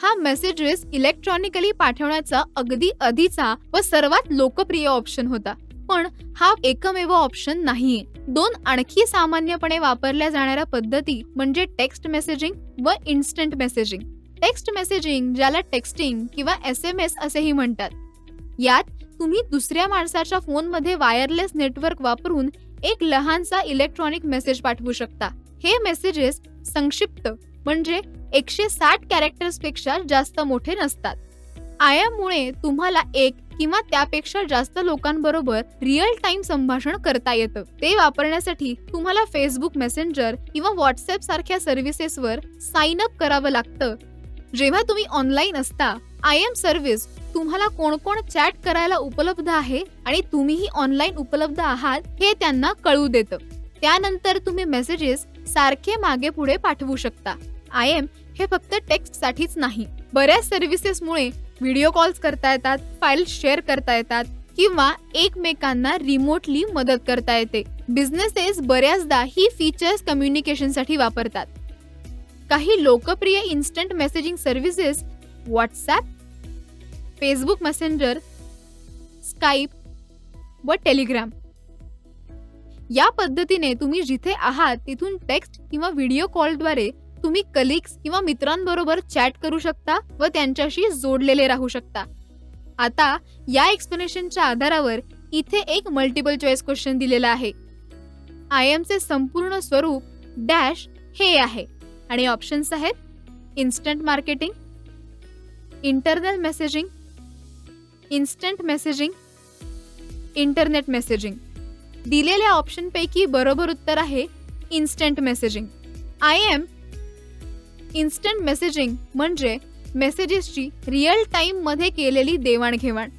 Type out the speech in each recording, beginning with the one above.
हा messages electronically पाठवण्याचा अगदी आधीचा व सर्वात लोकप्रिय ऑप्शन होता. पण हा एकमेव ऑप्शन नाहीये. दोन आणखी सामान्यपणे वापरल्या जाणाऱ्या पद्धती म्हणजे टेक्स्ट मेसेजिंग व इन्स्टंट मेसेजिंग. टेक्स्ट मेसेजिंग, ज्याला टेक्स्टिंग किंवा SMS असेही म्हणतात, यात तुम्ही दुसऱ्या माणसाच्या फोनमध्ये वायरलेस नेटवर्क वापरून एक लहानसा इलेक्ट्रॉनिक मेसेज पाठवू शकता. हे मेसेजेस संक्षिप्त म्हणजे 160 कॅरेक्टर्स पेक्षा जास्त मोठे नसतात. IM मुळे तुम्हाला एक किंवा त्यापेक्षा जास्त लोकांबरोबर रिअल टाइम संभाषण करता येतं. ते वापरण्यासाठी तुम्हाला फेसबुक मेसेंजर किंवा व्हॉट्सअप सारख्या सर्व्हिसेसवर साइन अप करावं लागतं. जेव्हा तुम्ही ऑनलाईन असता, IM सर्व्हिस तुम्हाला कोण कोण चॅट करायला उपलब्ध आहे आणि तुम्हीही ऑनलाईन उपलब्ध आहात हे त्यांना कळू देतं. त्यानंतर तुम्ही मेसेजेस सारखे मागे पुढे पाठवू शकता. IM हे फक्त टेक्स्ट साठीच नाही, बऱ्याच सर्व्हिसेसमुळे व्हिडिओ कॉल्स करता येतात, फाईल्स शेअर करता येतात किंवा एकमेकांना रिमोटली मदत करता येते. बिझनेसेस बऱ्याचदा ही फीचर्स कम्युनिकेशनसाठी वापरतात. काही लोकप्रिय instant messaging services WhatsApp, Facebook messenger, Skype व टेलिग्राम. या पद्धतीने तुम्ही जिथे आहात तिथून टेक्स्ट किंवा व्हिडिओ कॉलद्वारे तुम्ही कलिग्स किंवा मित्रांबरोबर चॅट करू शकता व त्यांच्याशी जोडलेले राहू शकता. आता या एक्सप्लेनेशनच्या आधारावर इथे एक मल्टिपल चॉईस क्वेश्चन दिलेला आहे. IM चे संपूर्ण स्वरूप डॅश हे आहे आणि ऑप्शन्स आहेत instant marketing, internal messaging, instant messaging, internet messaging. दिलेल्या ऑप्शनपैकी बरोबर उत्तर आहे instant messaging. IM instant messaging म्हणजे मेसेजेसची रिअल टाइम मध्ये केलेली देवाणघेवाण.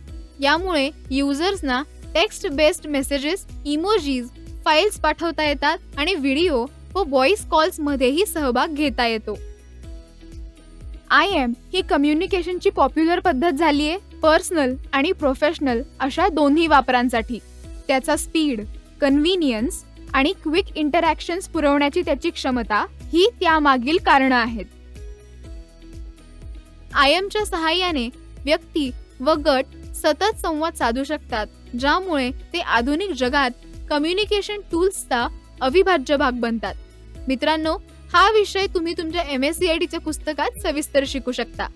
यामुळे युजर्सना text based messages, emojis, files पाठवता येतात आणि व्हिडिओ व व्हॉइस कॉल्स मध्येही सहभाग घेता येतो. IM ही कम्युनिकेशनची पॉप्युलर पद्धत झालीये पर्सनल आणि प्रोफेशनल अशा दोन्ही वापरांसाठी. त्याचा स्पीड, कन्व्हिनियन्स आणि क्विक इंटरॅक्शन्स पुरवण्याची त्याची क्षमता ही त्यामागील कारणं आहेत. IMच्या सहाय्याने व्यक्ती व गट सतत संवाद साधू शकतात, ज्यामुळे ते आधुनिक जगात कम्युनिकेशन टूल्सचा अविभाज्य भाग बनतात. मित्रांनो, हा विषय तुम्ही तुमच्या MSCITच्या पुस्तकात सविस्तर शिकू शकता.